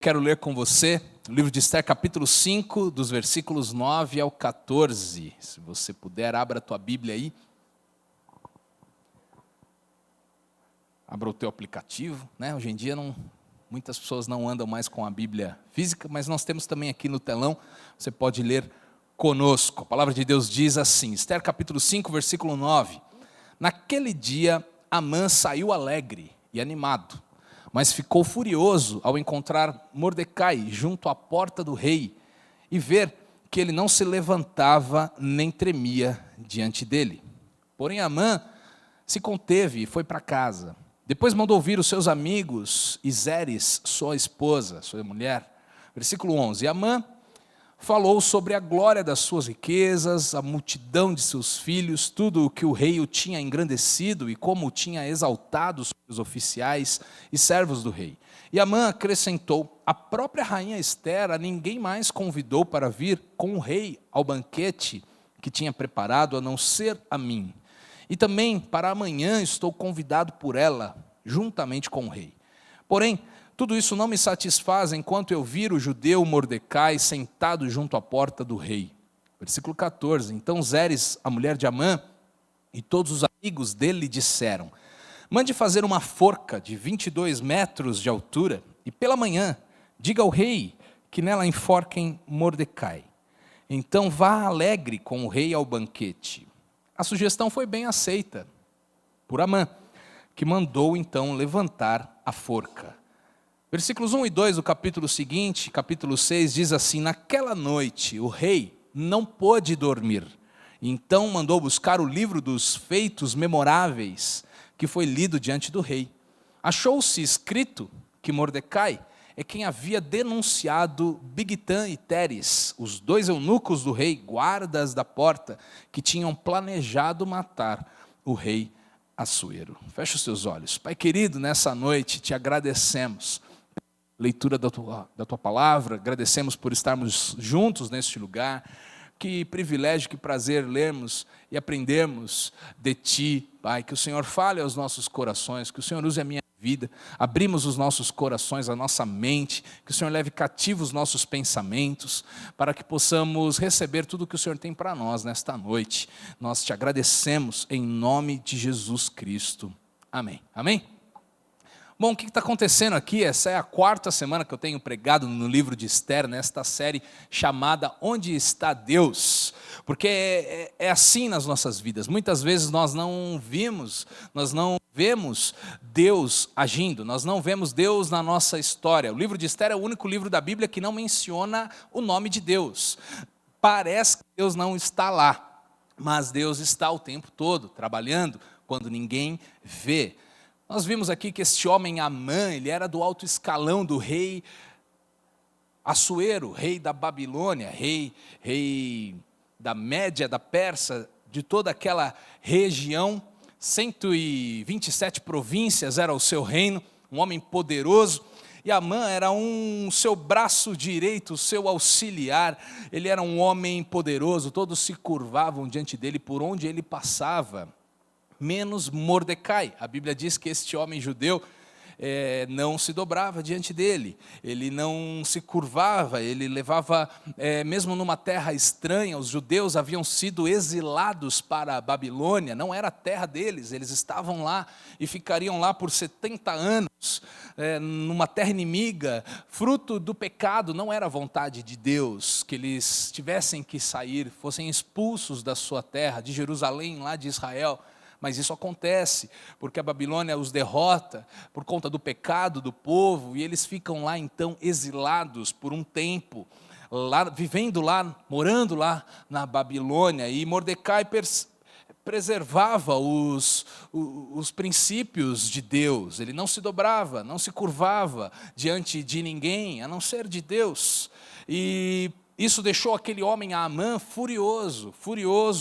Quero ler com você o livro de Esther, capítulo 5, dos versículos 9 ao 14. Se você puder, abra a tua Bíblia aí. Abra o teu aplicativo, né? Hoje em dia muitas pessoas não andam mais com a Bíblia física, mas nós temos também aqui no telão, você pode ler conosco. A palavra de Deus diz assim, Esther capítulo 5, versículo 9. Naquele dia, Amã saiu alegre e animado, mas ficou furioso ao encontrar Mordecai junto à porta do rei e ver que ele não se levantava nem tremia diante dele. Porém, Amã se conteve e foi para casa. Depois mandou ouvir os seus amigos e Zeres, sua esposa, sua mulher. Versículo 11. Amã falou sobre a glória das suas riquezas, a multidão de seus filhos, tudo o que o rei o tinha engrandecido e como o tinha exaltado sobre os oficiais e servos do rei. E Amã acrescentou, a própria rainha Esther a ninguém mais convidou para vir com o rei ao banquete que tinha preparado, a não ser a mim. E também para amanhã estou convidado por ela, juntamente com o rei. Porém, tudo isso não me satisfaz enquanto eu vir o judeu Mordecai sentado junto à porta do rei. Versículo 14. Então Zeres, a mulher de Amã, e todos os amigos dele disseram, mande fazer uma forca de 22 metros de altura, e pela manhã diga ao rei que nela enforquem Mordecai. Então vá alegre com o rei ao banquete. A sugestão foi bem aceita por Amã, que mandou então levantar a forca. Versículos 1 e 2 do capítulo seguinte, capítulo 6, diz assim, naquela noite o rei não pôde dormir, então mandou buscar o livro dos feitos memoráveis, que foi lido diante do rei. Achou-se escrito que Mordecai é quem havia denunciado Bigtã e Teres, os dois eunucos do rei, guardas da porta, que tinham planejado matar o rei Assuero. Fecha os seus olhos. Pai querido, nessa noite te agradecemos leitura da tua palavra, agradecemos por estarmos juntos neste lugar, que privilégio, que prazer lermos e aprendermos de Ti, Pai, que o Senhor fale aos nossos corações, que o Senhor use a minha vida, abrimos os nossos corações, a nossa mente, que o Senhor leve cativos os nossos pensamentos, para que possamos receber tudo o que o Senhor tem para nós nesta noite. Nós te agradecemos em nome de Jesus Cristo. Amém. Amém? Bom, o que está acontecendo aqui? Essa é a quarta semana que eu tenho pregado no livro de Esther, nesta série chamada Onde está Deus? Porque é assim nas nossas vidas. Muitas vezes nós não vemos Deus agindo, nós não vemos Deus na nossa história. O livro de Esther é o único livro da Bíblia que não menciona o nome de Deus. Parece que Deus não está lá, mas Deus está o tempo todo trabalhando quando ninguém vê. Nós vimos aqui que este homem Amã, ele era do alto escalão do rei Assuero, rei da Babilônia, rei da Média, da Pérsia, de toda aquela região, 127 províncias era o seu reino, um homem poderoso, e Amã era seu braço direito, o seu auxiliar, ele era um homem poderoso, todos se curvavam diante dele por onde ele passava, menos Mordecai. A Bíblia diz que este homem judeu não se dobrava diante dele, ele não se curvava, ele levava, mesmo numa terra estranha, os judeus haviam sido exilados para a Babilônia, não era a terra deles, eles estavam lá e ficariam lá por 70 anos, numa terra inimiga, fruto do pecado, não era a vontade de Deus, que eles tivessem que sair, fossem expulsos da sua terra, de Jerusalém, lá de Israel. Mas isso acontece, porque a Babilônia os derrota por conta do pecado do povo, e eles ficam lá então exilados por um tempo, lá, vivendo lá, morando lá na Babilônia, e Mordecai preservava os princípios de Deus, ele não se dobrava, não se curvava diante de ninguém, a não ser de Deus, e isso deixou aquele homem Amã furioso,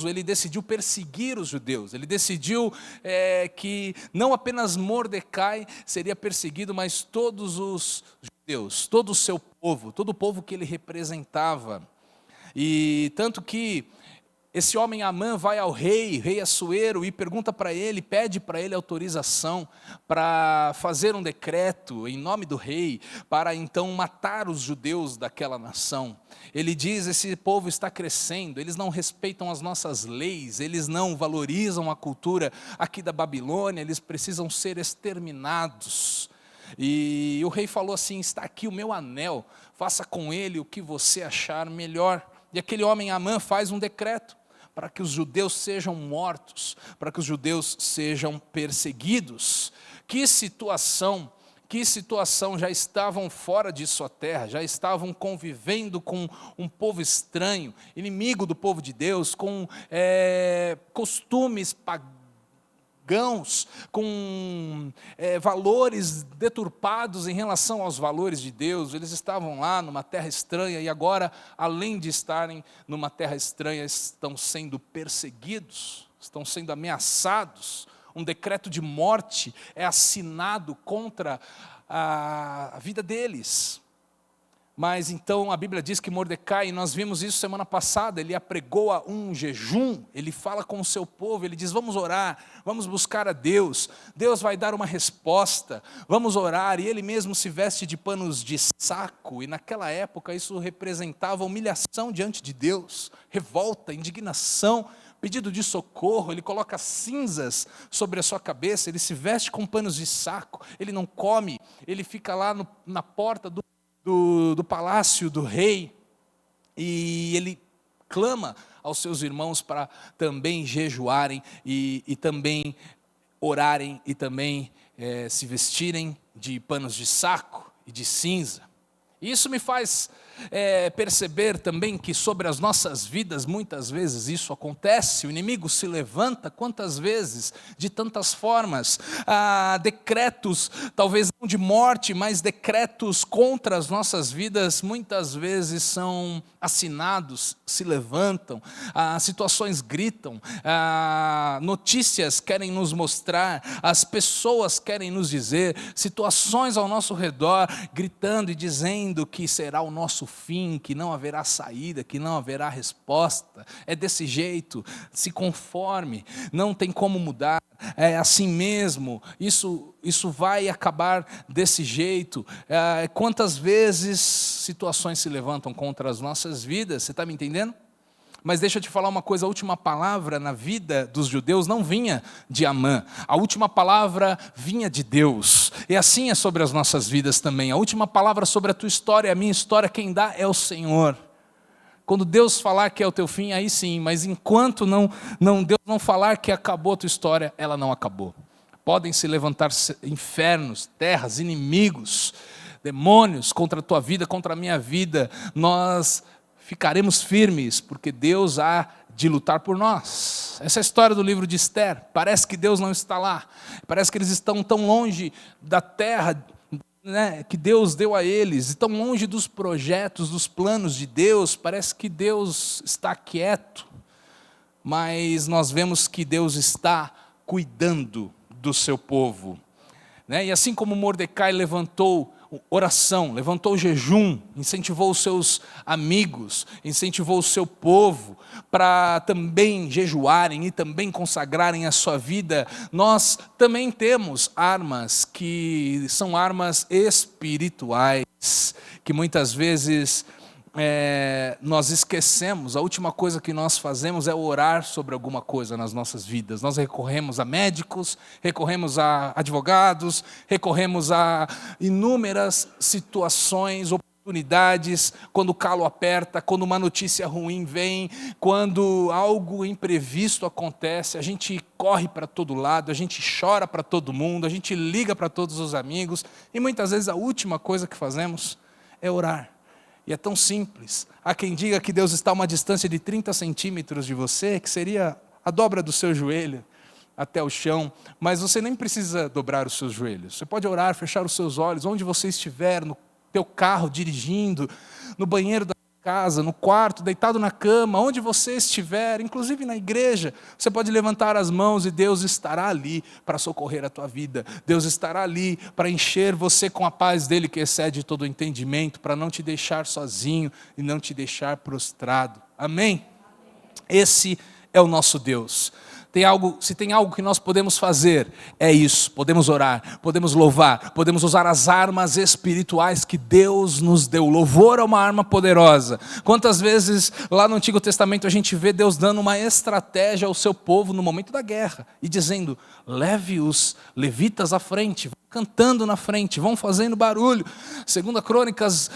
ele decidiu perseguir os judeus, ele decidiu que não apenas Mordecai seria perseguido, mas todos os judeus, todo o seu povo, todo o povo que ele representava, e tanto que esse homem Amã vai ao rei Assuero, e pergunta para ele, pede para ele autorização para fazer um decreto em nome do rei, para então matar os judeus daquela nação. Ele diz: esse povo está crescendo, eles não respeitam as nossas leis, eles não valorizam a cultura aqui da Babilônia, eles precisam ser exterminados. E o rei falou assim: está aqui o meu anel, faça com ele o que você achar melhor. E aquele homem Amã faz um decreto para que os judeus sejam mortos, para que os judeus sejam perseguidos. Que situação, já estavam fora de sua terra, já estavam convivendo com um povo estranho, inimigo do povo de Deus, com costumes pagãos, com valores deturpados em relação aos valores de Deus. Eles estavam lá numa terra estranha, e agora, além de estarem numa terra estranha, estão sendo perseguidos, estão sendo ameaçados. Um decreto de morte é assinado contra a vida deles. Mas então a Bíblia diz que Mordecai, e nós vimos isso semana passada, ele apregoa um jejum, ele fala com o seu povo, ele diz: vamos orar, vamos buscar a Deus, Deus vai dar uma resposta, vamos orar. E ele mesmo se veste de panos de saco, e naquela época isso representava humilhação diante de Deus, revolta, indignação, pedido de socorro. Ele coloca cinzas sobre a sua cabeça, ele se veste com panos de saco, ele não come, ele fica lá na porta do palácio do rei, e ele clama aos seus irmãos para também jejuarem e também orarem, e também se vestirem de panos de saco e de cinza. Isso me faz perceber também que sobre as nossas vidas muitas vezes isso acontece. O inimigo se levanta quantas vezes, de tantas formas. Decretos, talvez não de morte, mas decretos contra as nossas vidas muitas vezes são assinados, se levantam, situações gritam, notícias querem nos mostrar, as pessoas querem nos dizer, situações ao nosso redor gritando e dizendo que será o nosso fim, que não haverá saída, que não haverá resposta. É desse jeito, se conforme, não tem como mudar, é assim mesmo, isso vai acabar desse jeito. Quantas vezes situações se levantam contra as nossas vidas, você está me entendendo? Mas deixa eu te falar uma coisa: a última palavra na vida dos judeus não vinha de Amã, a última palavra vinha de Deus, e assim é sobre as nossas vidas também. A última palavra sobre a tua história, a minha história, quem dá é o Senhor. Quando Deus falar que é o teu fim, aí sim, mas enquanto Deus não falar que acabou a tua história, ela não acabou. Podem se levantar infernos, terras, inimigos, demônios contra a tua vida, contra a minha vida, nós ficaremos firmes, porque Deus há de lutar por nós. Essa é a história do livro de Esther. Parece que Deus não está lá, parece que eles estão tão longe da terra, né, que Deus deu a eles, tão longe dos projetos, dos planos de Deus. Parece que Deus está quieto, mas nós vemos que Deus está cuidando do seu povo, né? E assim como Mordecai levantou oração, levantou jejum, incentivou os seus amigos, incentivou o seu povo para também jejuarem e também consagrarem a sua vida, nós também temos armas que são armas espirituais, que muitas vezes nós esquecemos. A última coisa que nós fazemos é orar sobre alguma coisa nas nossas vidas. Nós recorremos a médicos, recorremos a advogados, recorremos a inúmeras situações, oportunidades, quando o calo aperta, quando uma notícia ruim vem, quando algo imprevisto acontece, a gente corre para todo lado, a gente chora para todo mundo, a gente liga para todos os amigos, e muitas vezes a última coisa que fazemos é orar. E é tão simples. Há quem diga que Deus está a uma distância de 30 centímetros de você, que seria a dobra do seu joelho até o chão, mas você nem precisa dobrar os seus joelhos. Você pode orar, fechar os seus olhos, onde você estiver, no teu carro, dirigindo, no banheiro da casa, no quarto, deitado na cama, onde você estiver, inclusive na igreja, você pode levantar as mãos e Deus estará ali para socorrer a tua vida. Deus estará ali para encher você com a paz dele que excede todo o entendimento, para não te deixar sozinho e não te deixar prostrado. Amém? Esse é o nosso Deus. Se tem algo que nós podemos fazer, é isso. Podemos orar, podemos louvar, podemos usar as armas espirituais que Deus nos deu. O louvor é uma arma poderosa. Quantas vezes lá no Antigo Testamento a gente vê Deus dando uma estratégia ao seu povo no momento da guerra e dizendo: leve os levitas à frente, vão cantando na frente, vão fazendo barulho. 2 Crônicas,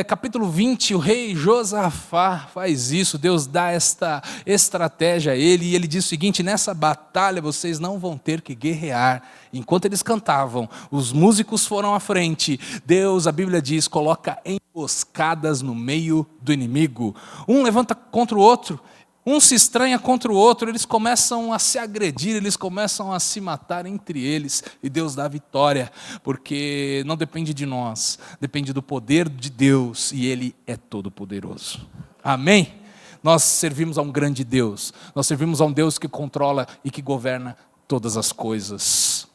capítulo 20, o rei Josafá faz isso. Deus dá esta estratégia a ele e ele diz o seguinte: nessa batalha vocês não vão ter que guerrear. Enquanto eles cantavam, os músicos foram à frente. Deus, a Bíblia diz, coloca emboscadas no meio do inimigo. Um levanta contra o outro, um se estranha contra o outro, eles começam a se agredir, eles começam a se matar entre eles, e Deus dá vitória, porque não depende de nós, depende do poder de Deus, e Ele é todo poderoso. Amém? Nós servimos a um grande Deus, nós servimos a um Deus que controla e que governa todas as coisas.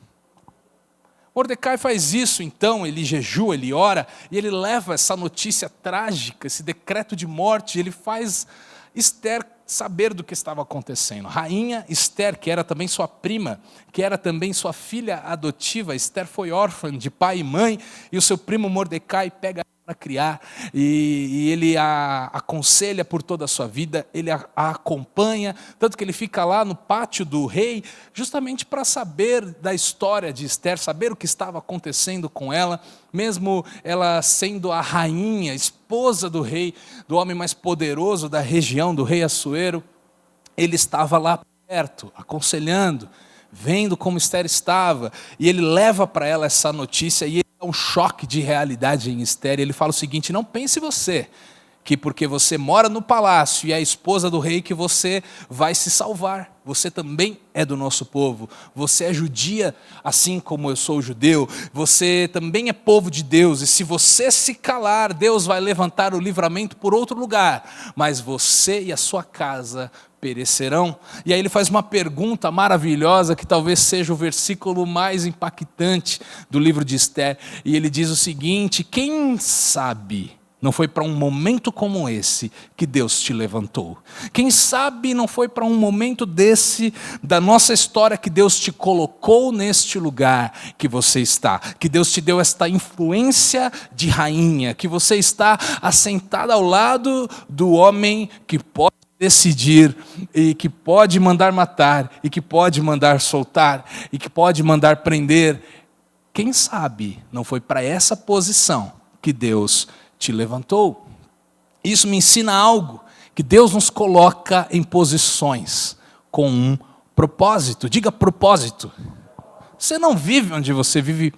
Mordecai faz isso, então, ele jejua, ele ora, e ele leva essa notícia trágica, esse decreto de morte, ele faz Esther saber do que estava acontecendo. Rainha Esther, que era também sua prima, que era também sua filha adotiva. Esther foi órfã de pai e mãe, e o seu primo Mordecai pega para criar, e ele a aconselha por toda a sua vida, ele a acompanha, tanto que ele fica lá no pátio do rei, justamente para saber da história de Esther, saber o que estava acontecendo com ela, mesmo ela sendo a rainha, esposa do rei, do homem mais poderoso da região, do rei Assuero. Ele estava lá perto, aconselhando, vendo como Esther estava, e ele leva para ela essa notícia, e ele dá um choque de realidade em Esther. Ele fala o seguinte: não pense você, que porque você mora no palácio e é a esposa do rei, que você vai se salvar. Você também é do nosso povo, você é judia, assim como eu sou judeu, você também é povo de Deus, e se você se calar, Deus vai levantar o livramento por outro lugar, mas você e a sua casa perecerão. E aí ele faz uma pergunta maravilhosa, que talvez seja o versículo mais impactante do livro de Esther, e ele diz o seguinte: quem sabe não foi para um momento como esse que Deus te levantou? Quem sabe não foi para um momento desse da nossa história que Deus te colocou neste lugar que você está, que Deus te deu esta influência de rainha, que você está assentada ao lado do homem que pode decidir, e que pode mandar matar, e que pode mandar soltar, e que pode mandar prender. Quem sabe não foi para essa posição que Deus te levantou? Isso me ensina algo, que Deus nos coloca em posições com um propósito. Diga propósito. Você não vive onde você vive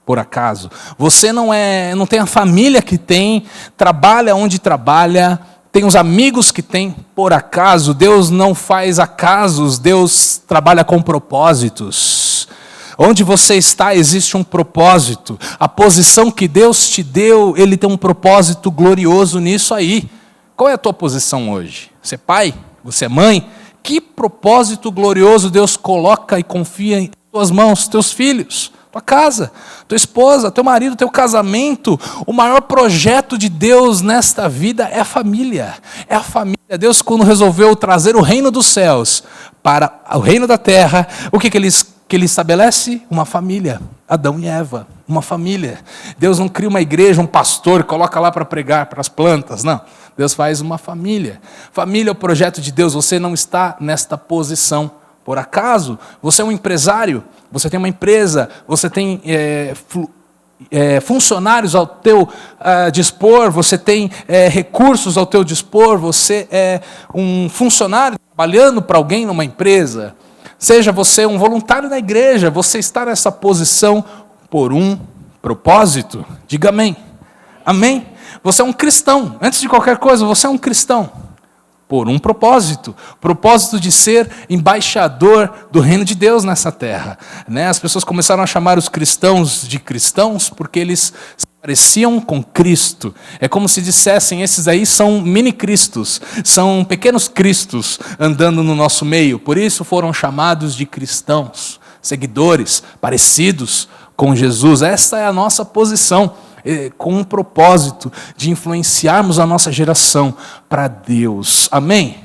por acaso. Você não tem a família que tem, trabalha onde trabalha, tem os amigos que tem por acaso. Deus não faz acasos, Deus trabalha com propósitos. Onde você está existe um propósito. A posição que Deus te deu, Ele tem um propósito glorioso nisso aí. Qual é a tua posição hoje? Você é pai? Você é mãe? Que propósito glorioso Deus coloca e confia em tuas mãos, teus filhos, tua casa, tua esposa, teu marido, teu casamento. O maior projeto de Deus nesta vida é a família. É a família. Deus, quando resolveu trazer o reino dos céus para o reino da terra, o que ele estabelece? Uma família. Adão e Eva, uma família. Deus não cria uma igreja, um pastor, coloca lá para pregar para as plantas, não. Deus faz uma família. Família é o projeto de Deus. Você não está nesta posição por acaso. Você é um empresário, você tem uma empresa, você tem funcionários ao teu dispor, você tem recursos ao teu dispor, você é um funcionário trabalhando para alguém numa empresa. Seja você um voluntário da igreja, você está nessa posição por um propósito. Diga amém. Amém? Você é um cristão. Antes de qualquer coisa, você é um cristão. Por um propósito. Propósito de ser embaixador do reino de Deus nessa terra. As pessoas começaram a chamar os cristãos de cristãos porque eles se pareciam com Cristo. É como se dissessem: esses aí são mini-cristos, são pequenos cristos andando no nosso meio. Por isso foram chamados de cristãos, seguidores, parecidos com Jesus. Esta é a nossa posição, com um propósito de influenciarmos a nossa geração para Deus. Amém?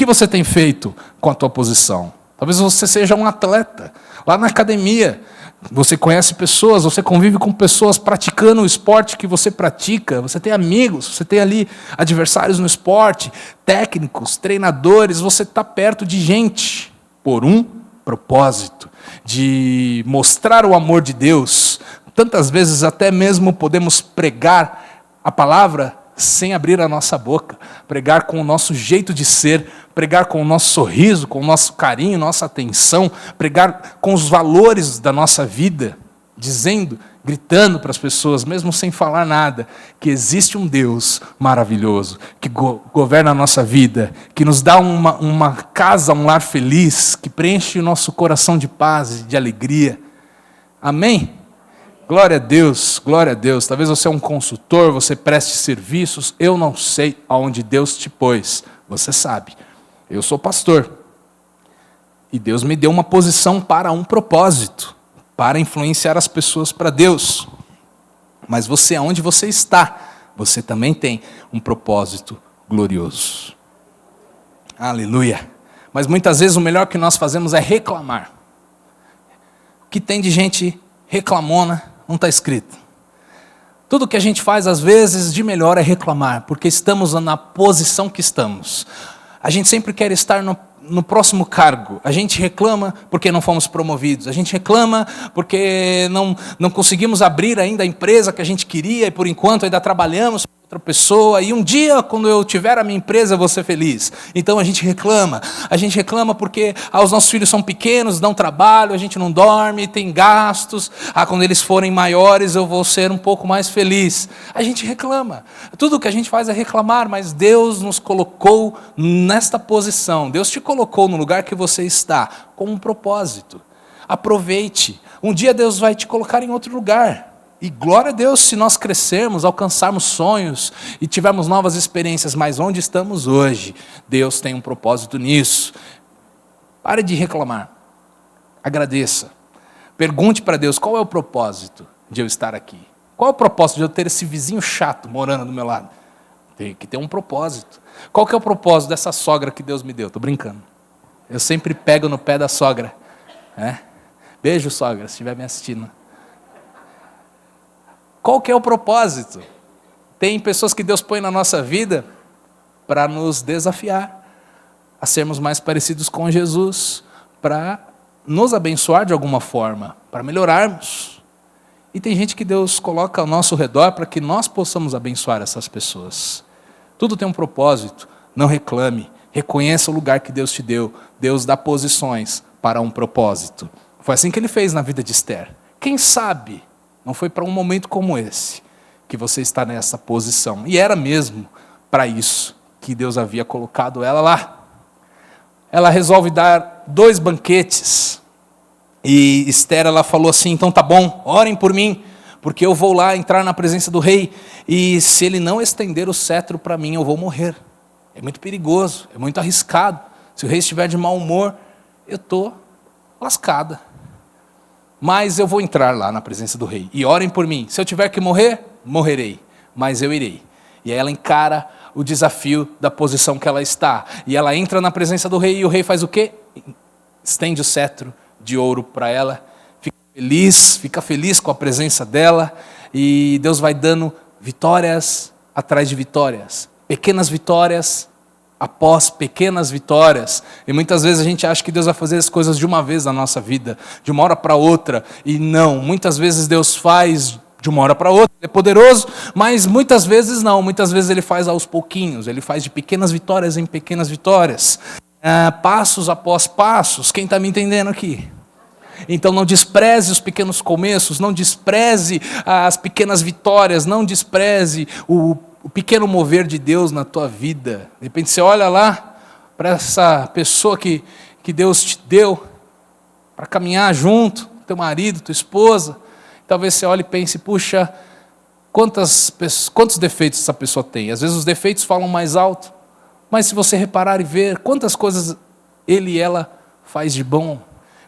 que você tem feito com a tua posição? Talvez você seja um atleta, lá na academia. Você conhece pessoas, você convive com pessoas praticando o esporte que você pratica, você tem amigos, você tem ali adversários no esporte, técnicos, treinadores, você está perto de gente por um propósito, de mostrar o amor de Deus. Tantas vezes até mesmo podemos pregar a palavra sem abrir a nossa boca, pregar com o nosso jeito de ser, pregar com o nosso sorriso, com o nosso carinho, nossa atenção, pregar com os valores da nossa vida, dizendo, gritando para as pessoas, mesmo sem falar nada, que existe um Deus maravilhoso, que governa a nossa vida, que nos dá uma casa, um lar feliz, que preenche o nosso coração de paz e de alegria. Amém? Glória a Deus, glória a Deus. Talvez você é um consultor, você preste serviços, eu não sei aonde Deus te pôs, você sabe. Eu sou pastor, e Deus me deu uma posição para um propósito, para influenciar as pessoas para Deus. Mas você, aonde você está, você também tem um propósito glorioso. Aleluia. Mas muitas vezes o melhor que nós fazemos é reclamar. O que tem de gente reclamona, não está escrito. Tudo que a gente faz, às vezes, de melhor é reclamar, porque estamos na posição que estamos. A gente sempre quer estar no próximo cargo. A gente reclama porque não fomos promovidos. A gente reclama porque não conseguimos abrir ainda a empresa que a gente queria e, por enquanto, ainda trabalhamos com outra pessoa. E um dia, quando eu tiver a minha empresa, eu vou ser feliz. Então, a gente reclama. A gente reclama porque os nossos filhos são pequenos, dão trabalho, a gente não dorme, tem gastos. Quando eles forem maiores, eu vou ser um pouco mais feliz. A gente reclama. Tudo o que a gente faz é reclamar, mas Deus nos colocou nesta posição. Deus te colocou no lugar que você está, com um propósito. Aproveite. Um dia Deus vai te colocar em outro lugar. E glória a Deus se nós crescermos, alcançarmos sonhos e tivermos novas experiências. Mas onde estamos hoje, Deus tem um propósito nisso. Pare de reclamar. Agradeça. Pergunte para Deus, qual é o propósito de eu estar aqui? Qual é o propósito de eu ter esse vizinho chato morando do meu lado? Tem que ter um propósito. Qual que é o propósito dessa sogra que Deus me deu? Estou brincando. Eu sempre pego no pé da sogra. Beijo, sogra, se estiver me assistindo. Qual que é o propósito? Tem pessoas que Deus põe na nossa vida para nos desafiar a sermos mais parecidos com Jesus, para nos abençoar de alguma forma, para melhorarmos. E tem gente que Deus coloca ao nosso redor para que nós possamos abençoar essas pessoas. Tudo tem um propósito. Não reclame. Reconheça o lugar que Deus te deu. Deus dá posições para um propósito. Foi assim que Ele fez na vida de Esther. Quem sabe não foi para um momento como esse que você está nessa posição. E era mesmo para isso que Deus havia colocado ela lá. Ela resolve dar 2 banquetes. E Esther, ela falou assim, então tá bom, orem por mim, porque eu vou lá entrar na presença do rei, e se ele não estender o cetro para mim, eu vou morrer. É muito perigoso, é muito arriscado. Se o rei estiver de mau humor, eu estou lascada. Mas eu vou entrar lá na presença do rei, e orem por mim. Se eu tiver que morrer, morrerei, mas eu irei. E aí ela encara o desafio da posição que ela está, e ela entra na presença do rei, e o rei faz o quê? Estende o cetro de ouro para ela, fica feliz com a presença dela, e Deus vai dando vitórias atrás de vitórias, pequenas vitórias após pequenas vitórias. E muitas vezes a gente acha que Deus vai fazer as coisas de uma vez na nossa vida, de uma hora para outra, e não, muitas vezes Deus faz de uma hora para outra, Ele é poderoso, mas muitas vezes não, muitas vezes Ele faz aos pouquinhos, Ele faz de pequenas vitórias em pequenas vitórias, passos após passos. Quem está me entendendo aqui? Então não despreze os pequenos começos, não despreze as pequenas vitórias, não despreze o pequeno mover de Deus na tua vida. De repente você olha lá para essa pessoa que Deus te deu para caminhar junto, teu marido, tua esposa. Talvez você olhe e pense, puxa, quantos defeitos essa pessoa tem? Às vezes os defeitos falam mais alto, mas se você reparar e ver quantas coisas ele e ela faz de bom,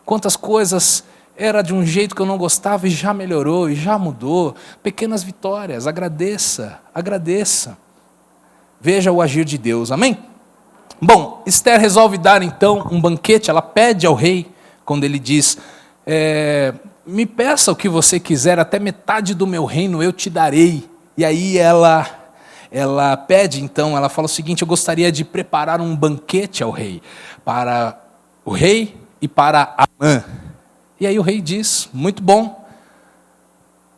quantas coisas era de um jeito que eu não gostava e já melhorou, e já mudou. Pequenas vitórias, agradeça. Veja o agir de Deus, amém? Bom, Esther resolve dar então um banquete, ela pede ao rei, quando ele diz, me peça o que você quiser, até metade do meu reino eu te darei. E aí ela pede então, ela fala o seguinte, eu gostaria de preparar um banquete ao rei, para o rei e para Amã. E aí o rei diz, muito bom,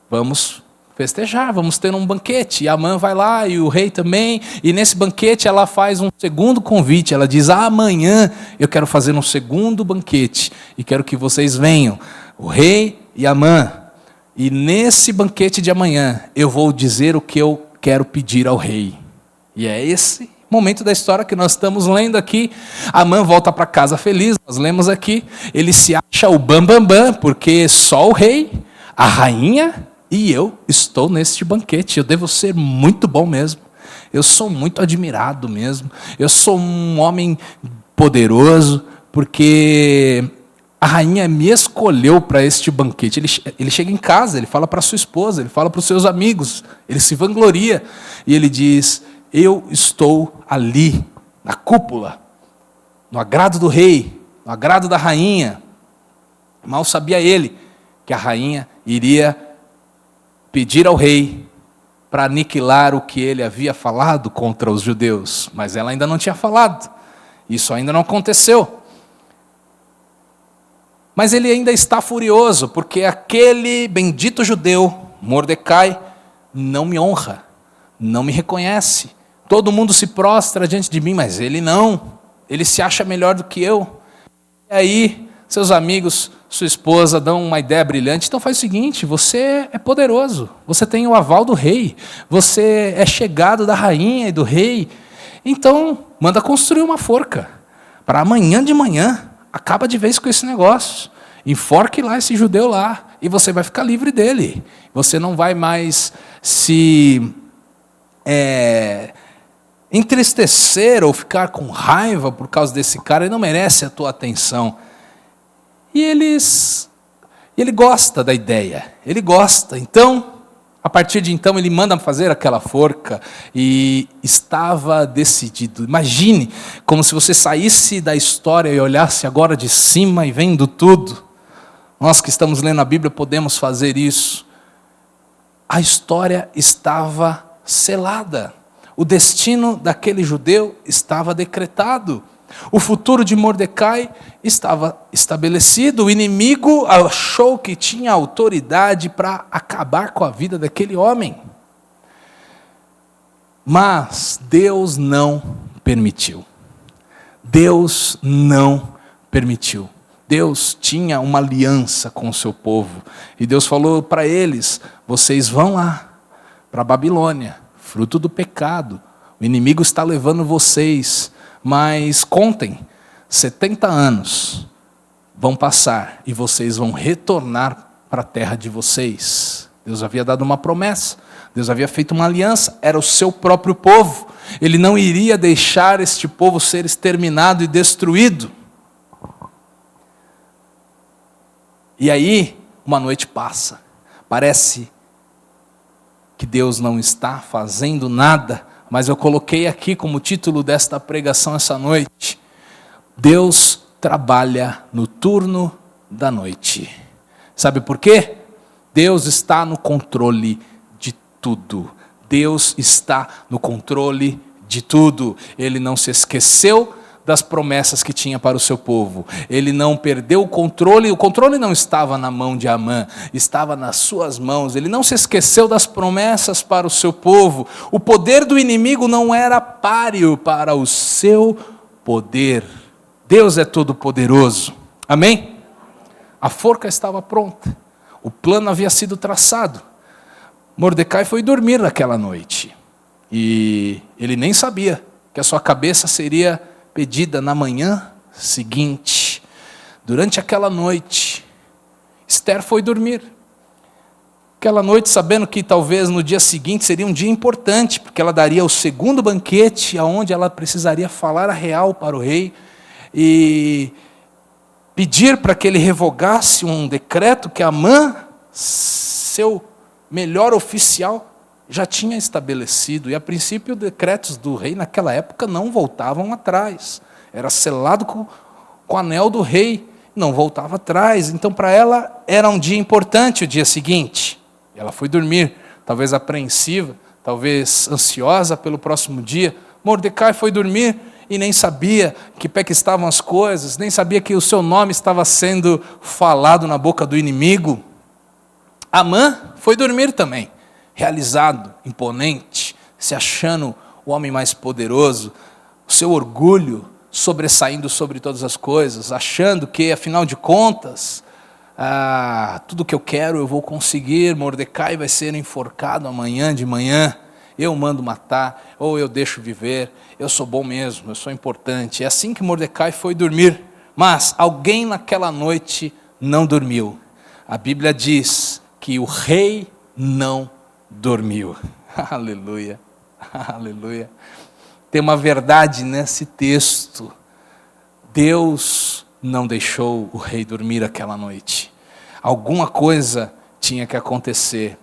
vamos festejar, vamos ter um banquete. E Amã vai lá, e o rei também, e nesse banquete ela faz um segundo convite, ela diz, amanhã eu quero fazer um segundo banquete, e quero que vocês venham, o rei e Amã, e nesse banquete de amanhã, eu vou dizer o que eu quero pedir ao rei. E é esse momento da história que nós estamos lendo aqui. Amã volta para casa feliz, nós lemos aqui, ele se acha o bambambam, porque só o rei, a rainha e eu estou neste banquete, eu devo ser muito bom mesmo, eu sou muito admirado mesmo, eu sou um homem poderoso, porque a rainha me escolheu para este banquete. Ele chega em casa, ele fala para sua esposa, ele fala para os seus amigos, ele se vangloria, e ele diz, eu estou ali, na cúpula, no agrado do rei, no agrado da rainha. Mal sabia ele que a rainha iria pedir ao rei para aniquilar o que ele havia falado contra os judeus, mas ela ainda não tinha falado, isso ainda não aconteceu. Mas ele ainda está furioso, porque aquele bendito judeu, Mordecai, não me honra, não me reconhece, todo mundo se prostra diante de mim, mas ele não, ele se acha melhor do que eu. E aí, seus amigos, sua esposa dão uma ideia brilhante, então faz o seguinte, você é poderoso, você tem o aval do rei, você é chegado da rainha e do rei, então manda construir uma forca, para amanhã de manhã, acaba de vez com esse negócio, enforque lá esse judeu lá, e você vai ficar livre dele, você não vai mais se entristecer ou ficar com raiva por causa desse cara, ele não merece a tua atenção. E ele gosta da ideia, ele gosta. Então, a partir de então, ele manda fazer aquela forca e estava decidido. Imagine como se você saísse da história e olhasse agora de cima e vendo tudo. Nós que estamos lendo a Bíblia podemos fazer isso. A história estava selada. O destino daquele judeu estava decretado. O futuro de Mordecai estava estabelecido. O inimigo achou que tinha autoridade para acabar com a vida daquele homem. Mas Deus não permitiu. Deus não permitiu. Deus tinha uma aliança com o seu povo. E Deus falou para eles, vocês vão lá, para a Babilônia, fruto do pecado. O inimigo está levando vocês, mas contem, 70 anos vão passar e vocês vão retornar para a terra de vocês. Deus havia dado uma promessa, Deus havia feito uma aliança, era o seu próprio povo. Ele não iria deixar este povo ser exterminado e destruído. E aí, uma noite passa, parece que Deus não está fazendo nada, mas eu coloquei aqui como título desta pregação essa noite, Deus trabalha no turno da noite. Sabe por quê? Deus está no controle de tudo. Deus está no controle de tudo. Ele não se esqueceu das promessas que tinha para o seu povo. Ele não perdeu o controle não estava na mão de Amã, estava nas suas mãos. Ele não se esqueceu das promessas para o seu povo. O poder do inimigo não era páreo para o seu poder. Deus é todo poderoso. Amém? A forca estava pronta. O plano havia sido traçado. Mordecai foi dormir naquela noite. E ele nem sabia que a sua cabeça seria pedida na manhã seguinte. Durante aquela noite, Esther foi dormir. Aquela noite, sabendo que talvez no dia seguinte seria um dia importante, porque ela daria o segundo banquete, onde ela precisaria falar a real para o rei, e pedir para que ele revogasse um decreto que Amã, seu melhor oficial, já tinha estabelecido, e a princípio decretos do rei naquela época não voltavam atrás. Era selado com o anel do rei, não voltava atrás. Então para ela era um dia importante o dia seguinte. Ela foi dormir, talvez apreensiva, talvez ansiosa pelo próximo dia. Mordecai foi dormir e nem sabia que pé que estavam as coisas, nem sabia que o seu nome estava sendo falado na boca do inimigo. Amã foi dormir também, realizado, imponente, se achando o homem mais poderoso, o seu orgulho sobressaindo sobre todas as coisas, achando que, afinal de contas, tudo que eu quero eu vou conseguir. Mordecai vai ser enforcado amanhã de manhã, eu mando matar, ou eu deixo viver, eu sou bom mesmo, eu sou importante. É assim que Mordecai foi dormir. Mas alguém naquela noite não dormiu. A Bíblia diz que o rei não dormiu. Aleluia, aleluia. Tem uma verdade nesse texto. Deus não deixou o rei dormir aquela noite. Alguma coisa tinha que acontecer.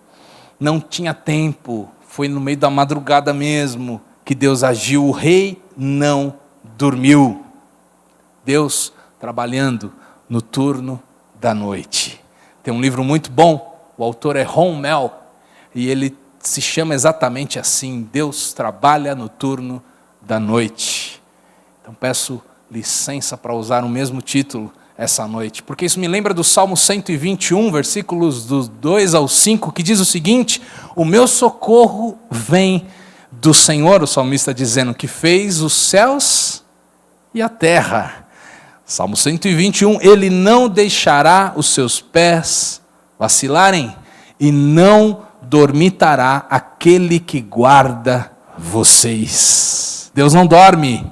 Não tinha tempo, foi no meio da madrugada mesmo que Deus agiu. O rei não dormiu. Deus trabalhando no turno da noite. Tem um livro muito bom, o autor é Ron Mel, e ele se chama exatamente assim: Deus trabalha no turno da noite. Então peço licença para usar o mesmo título essa noite, porque isso me lembra do Salmo 121, versículos dos 2 ao 5, que diz o seguinte: o meu socorro vem do Senhor, o salmista dizendo, que fez os céus e a terra. Salmo 121, ele não deixará os seus pés vacilarem, e não dormitará aquele que guarda vocês. Deus não dorme.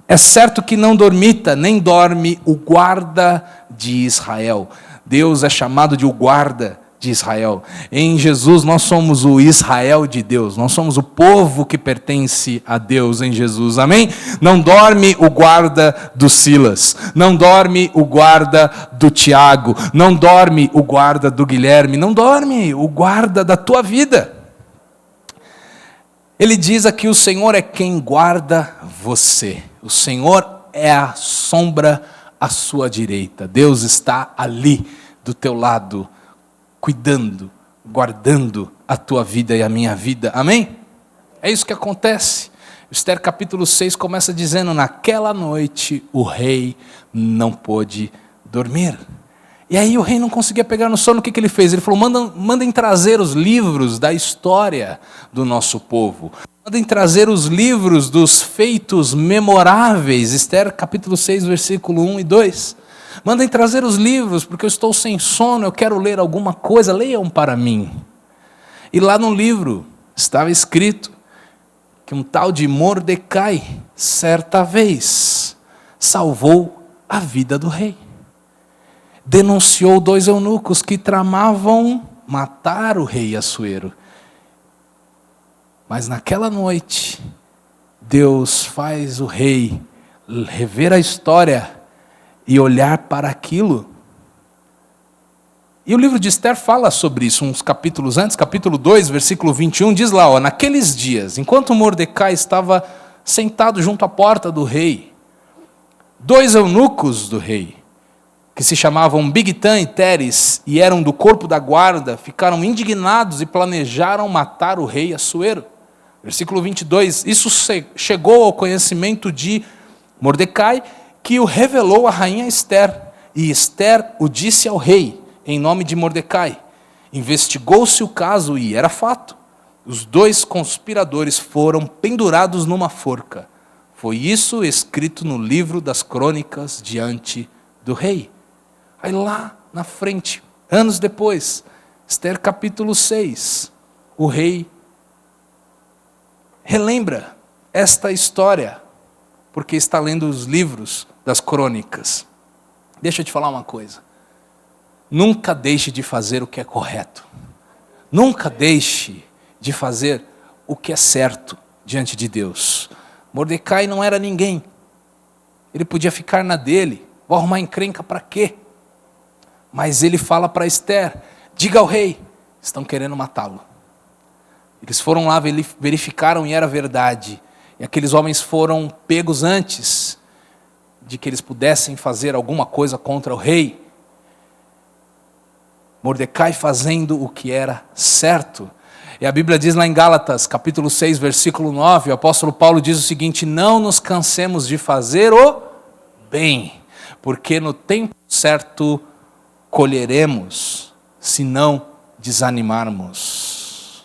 É certo que não dormita, nem dorme o guarda de Israel. Deus é chamado de o guarda de Israel. Em Jesus nós somos o Israel de Deus. Nós somos o povo que pertence a Deus em Jesus. Amém? Não dorme o guarda do Silas. Não dorme o guarda do Tiago. Não dorme o guarda do Guilherme. Não dorme o guarda da tua vida. Ele diz aqui: o Senhor é quem guarda você. O Senhor é a sombra à sua direita. Deus está ali do teu lado, cuidando, guardando a tua vida e a minha vida. Amém? É isso que acontece. Esther capítulo 6 começa dizendo: naquela noite o rei não pôde dormir. E aí o rei não conseguia pegar no sono. O que ele fez? Ele falou: mandem trazer os livros da história do nosso povo. Mandem trazer os livros dos feitos memoráveis. Esther capítulo 6, versículo 1 e 2. Mandem trazer os livros, porque eu estou sem sono, eu quero ler alguma coisa, leiam para mim. E lá no livro estava escrito que um tal de Mordecai, certa vez, salvou a vida do rei. Denunciou 2 eunucos que tramavam matar o rei Assuero. Mas naquela noite, Deus faz o rei rever a história e olhar para aquilo. E o livro de Esther fala sobre isso, uns capítulos antes, capítulo 2, versículo 21, diz lá: naqueles dias, enquanto Mordecai estava sentado junto à porta do rei, 2 eunucos do rei, que se chamavam Bigtan e Teres, e eram do corpo da guarda, ficaram indignados e planejaram matar o rei Assuero. Versículo 22, isso chegou ao conhecimento de Mordecai, que o revelou a rainha Esther, e Esther o disse ao rei, em nome de Mordecai. Investigou-se o caso e era fato. Os 2 conspiradores foram pendurados numa forca. Foi isso escrito no livro das crônicas diante do rei. Aí lá na frente, anos depois, Esther capítulo 6, o rei relembra esta história, porque está lendo os livros das crônicas. Deixa eu te falar uma coisa. Nunca deixe de fazer o que é correto. Nunca deixe de fazer o que é certo diante de Deus. Mordecai não era ninguém. Ele podia ficar na dele. Vou arrumar encrenca para quê? Mas ele fala para Esther: diga ao rei, estão querendo matá-lo. Eles foram lá, verificaram e era verdade. E aqueles homens foram pegos antes de que eles pudessem fazer alguma coisa contra o rei. Mordecai fazendo o que era certo. E a Bíblia diz lá em Gálatas, capítulo 6, versículo 9, o apóstolo Paulo diz o seguinte: não nos cansemos de fazer o bem, porque no tempo certo colheremos, se não desanimarmos.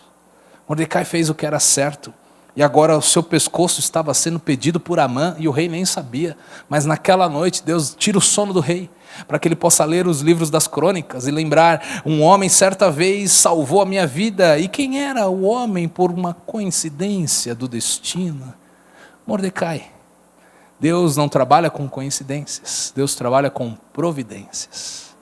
Mordecai fez o que era certo, e agora o seu pescoço estava sendo pedido por Amã, e o rei nem sabia. Mas naquela noite Deus tira o sono do rei, para que ele possa ler os livros das crônicas e lembrar: um homem certa vez salvou a minha vida. E quem era o homem por uma coincidência do destino? Mordecai. Deus não trabalha com coincidências, Deus trabalha com providências.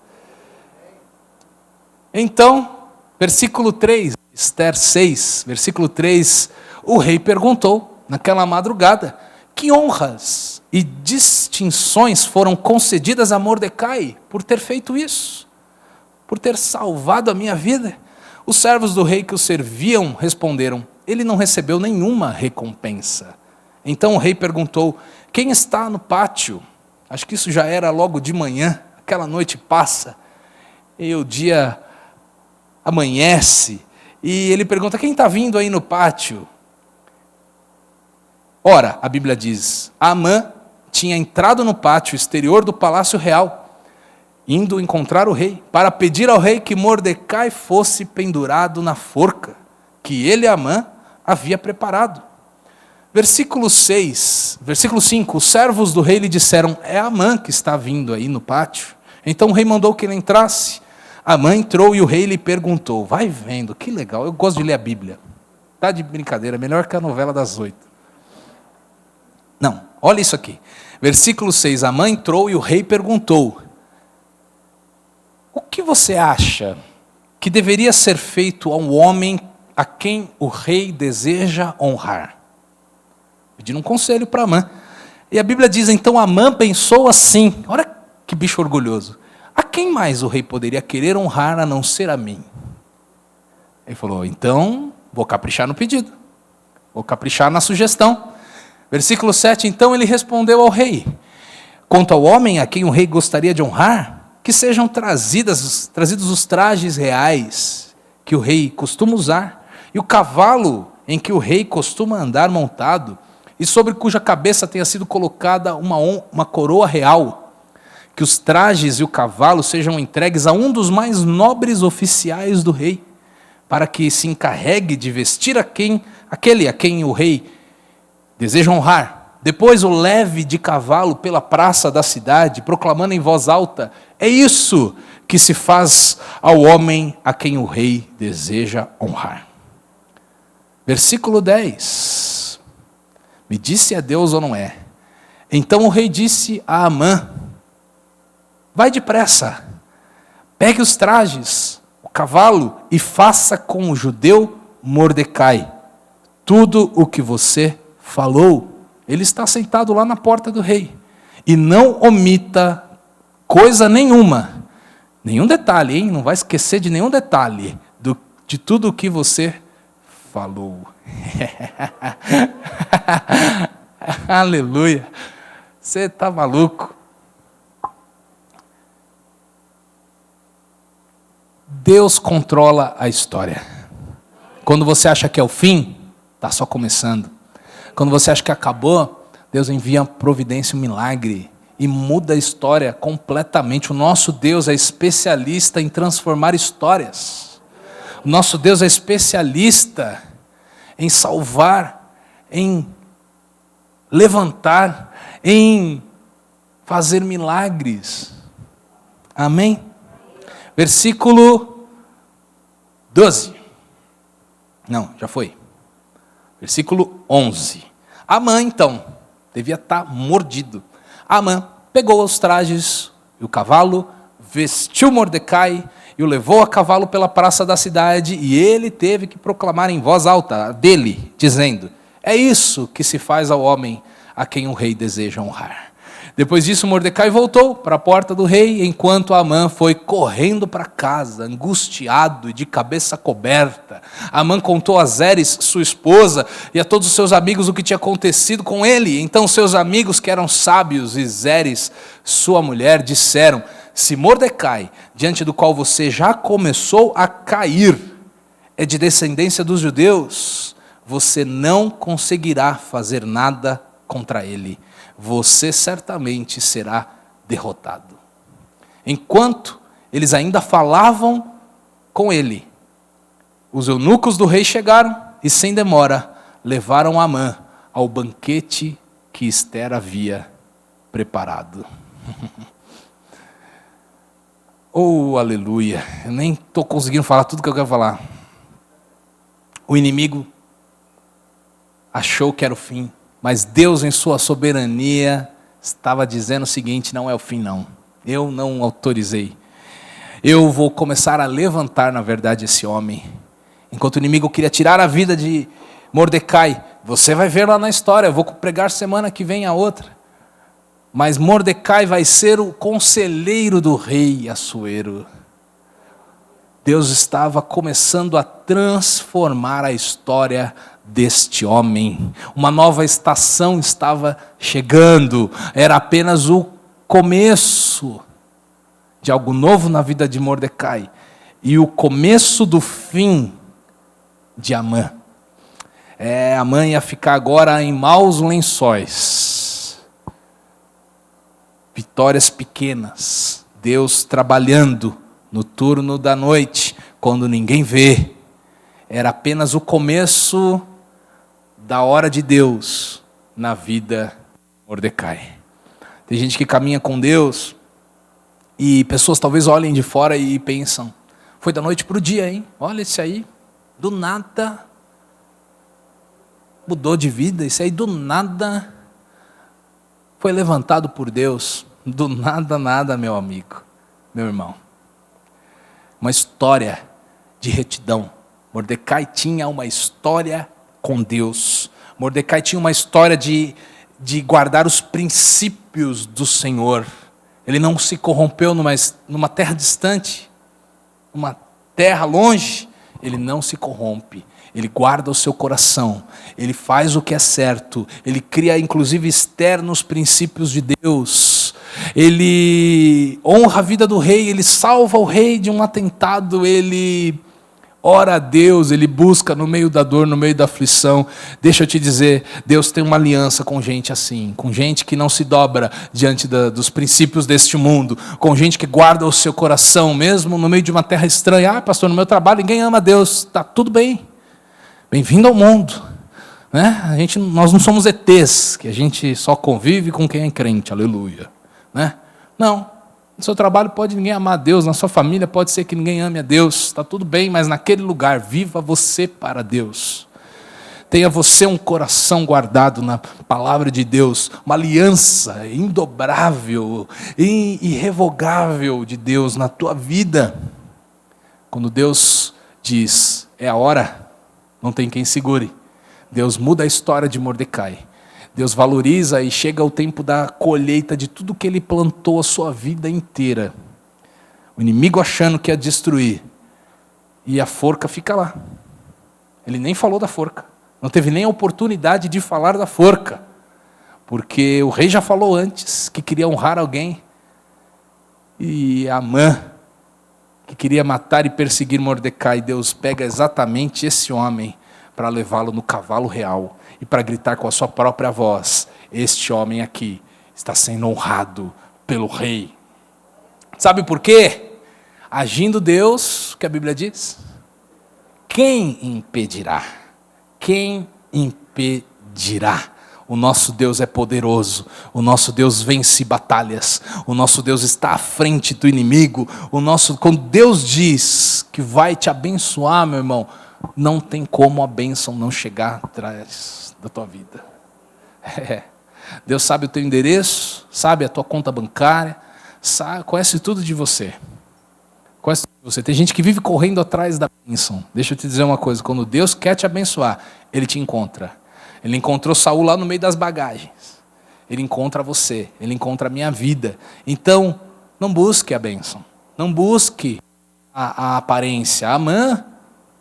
Então, versículo 3, Ester 6, versículo 3, o rei perguntou naquela madrugada: que honras e distinções foram concedidas a Mordecai por ter feito isso, por ter salvado a minha vida? Os servos do rei que o serviam responderam: ele não recebeu nenhuma recompensa. Então o rei perguntou: quem está no pátio? Acho que isso já era logo de manhã, aquela noite passa, e o dia amanhece, e ele pergunta: quem está vindo aí no pátio? Ora, a Bíblia diz, Amã tinha entrado no pátio exterior do palácio real, indo encontrar o rei, para pedir ao rei que Mordecai fosse pendurado na forca, que ele, Amã, havia preparado. Versículo 5, os servos do rei lhe disseram: é Amã que está vindo aí no pátio. Então o rei mandou que ele entrasse. Amã entrou e o rei lhe perguntou. Vai vendo, que legal, eu gosto de ler a Bíblia. Tá de brincadeira, melhor que a novela das 8. Não, olha isso aqui. Versículo 6, Amã entrou e o rei perguntou: o que você acha que deveria ser feito a um homem a quem o rei deseja honrar? Pedindo um conselho para Amã. E a Bíblia diz, então Amã pensou assim, olha que bicho orgulhoso: a quem mais o rei poderia querer honrar a não ser a mim? Ele falou: então vou caprichar no pedido, vou caprichar na sugestão. Versículo 7, então ele respondeu ao rei: quanto ao homem a quem o rei gostaria de honrar, que sejam trazidos os trajes reais que o rei costuma usar, e o cavalo em que o rei costuma andar montado, e sobre cuja cabeça tenha sido colocada uma coroa real. Que os trajes e o cavalo sejam entregues a um dos mais nobres oficiais do rei, para que se encarregue de vestir aquele a quem o rei deseja honrar. Depois o leve de cavalo pela praça da cidade, proclamando em voz alta: é isso que se faz ao homem a quem o rei deseja honrar. Versículo 10. Me disse é Deus ou não é? Então o rei disse a Amã: vai depressa, pegue os trajes, o cavalo, e faça com o judeu Mordecai tudo o que você falou. Ele está sentado lá na porta do rei. E não omita coisa nenhuma, nenhum detalhe, hein? Não vai esquecer de nenhum detalhe de tudo o que você falou. Aleluia. Você está maluco? Deus controla a história. Quando você acha que é o fim, está só começando. Quando você acha que acabou, Deus envia uma providência, um milagre, e muda a história completamente. O nosso Deus é especialista em transformar histórias. O nosso Deus é especialista em salvar, em levantar, em fazer milagres. Amém? Versículo 12. Não, já foi. Versículo 11. Amã, então, devia estar mordido. Amã pegou os trajes e o cavalo, vestiu Mordecai e o levou a cavalo pela praça da cidade, e ele teve que proclamar em voz alta dele, dizendo: é isso que se faz ao homem a quem o rei deseja honrar. Depois disso, Mordecai voltou para a porta do rei, enquanto Amã foi correndo para casa, angustiado e de cabeça coberta. Amã contou a Zeres, sua esposa, e a todos os seus amigos o que tinha acontecido com ele. Então seus amigos, que eram sábios, e Zeres, sua mulher, disseram: se Mordecai, diante do qual você já começou a cair, é de descendência dos judeus, você não conseguirá fazer nada contra ele. Você certamente será derrotado. Enquanto eles ainda falavam com ele, os eunucos do rei chegaram e, sem demora, levaram Amã ao banquete que Ester havia preparado. Oh, aleluia! Eu nem estou conseguindo falar tudo que eu quero falar. O inimigo achou que era o fim. Mas Deus, em sua soberania, estava dizendo o seguinte: não é o fim não. Eu não autorizei. Eu vou começar a levantar, na verdade, esse homem. Enquanto o inimigo queria tirar a vida de Mordecai, você vai ver lá na história, eu vou pregar semana que vem a outra. Mas Mordecai vai ser o conselheiro do rei Assuero. Deus estava começando a transformar a história deste homem. Uma nova estação estava chegando. Era apenas o começo de algo novo na vida de Mordecai e o começo do fim de Amã. Amã ia ficar agora em maus lençóis. Vitórias pequenas. Deus trabalhando no turno da noite, quando ninguém vê. Era apenas o começo da hora de Deus na vida de Mordecai. Tem gente que caminha com Deus e pessoas talvez olhem de fora e pensam: foi da noite para o dia, hein? Olha esse aí, do nada mudou de vida, esse aí do nada foi levantado por Deus. Do nada, nada, meu amigo, meu irmão. Uma história de retidão. Mordecai tinha uma história com Deus. Mordecai tinha uma história de guardar os princípios do Senhor. Ele não se corrompeu numa terra distante, uma terra longe. Ele não se corrompe. Ele guarda o seu coração. Ele faz o que é certo. Ele cria, inclusive, externos princípios de Deus. Ele honra a vida do rei. Ele salva o rei de um atentado. Ele ora a Deus, ele busca no meio da dor, no meio da aflição. Deixa eu te dizer, Deus tem uma aliança com gente assim, com gente que não se dobra diante dos princípios deste mundo, com gente que guarda o seu coração, mesmo no meio de uma terra estranha. Pastor, no meu trabalho ninguém ama Deus. Está tudo bem, bem-vindo ao mundo. Né? Nós não somos ETs, que a gente só convive com quem é crente, aleluia. Né? Não. No seu trabalho pode ninguém amar a Deus, na sua família pode ser que ninguém ame a Deus, está tudo bem, mas naquele lugar, viva você para Deus. Tenha você um coração guardado na palavra de Deus, uma aliança indobrável, irrevogável de Deus na tua vida. Quando Deus diz, é a hora, não tem quem segure. Deus muda a história de Mordecai. Deus valoriza e chega o tempo da colheita de tudo que ele plantou a sua vida inteira. O inimigo achando que ia destruir. E a forca fica lá. Ele nem falou da forca. Não teve nem a oportunidade de falar da forca. Porque o rei já falou antes que queria honrar alguém. E Amã, que queria matar e perseguir Mordecai, Deus pega exatamente esse homem para levá-lo no cavalo real e para gritar com a sua própria voz: este homem aqui está sendo honrado pelo rei. Sabe por quê? Agindo Deus, o que a Bíblia diz? Quem impedirá? Quem impedirá? O nosso Deus é poderoso, o nosso Deus vence batalhas, o nosso Deus está à frente do inimigo. Quando Deus diz que vai te abençoar, meu irmão, não tem como a bênção não chegar atrás da tua vida. Deus sabe o teu endereço, sabe a tua conta bancária, conhece tudo de você. Tem gente que vive correndo atrás da bênção. Deixa eu te dizer uma coisa, quando Deus quer te abençoar, Ele te encontra. Ele encontrou Saul lá no meio das bagagens. Ele encontra você, Ele encontra a minha vida. Então, não busque a bênção, não busque a aparência. Amã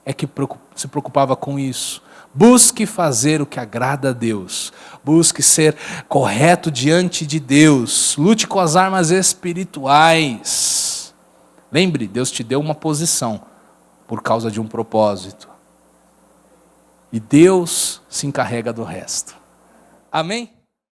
é que se preocupava com isso. Busque fazer o que agrada a Deus. Busque ser correto diante de Deus. Lute com as armas espirituais. Lembre, Deus te deu uma posição por causa de um propósito. E Deus se encarrega do resto. Amém?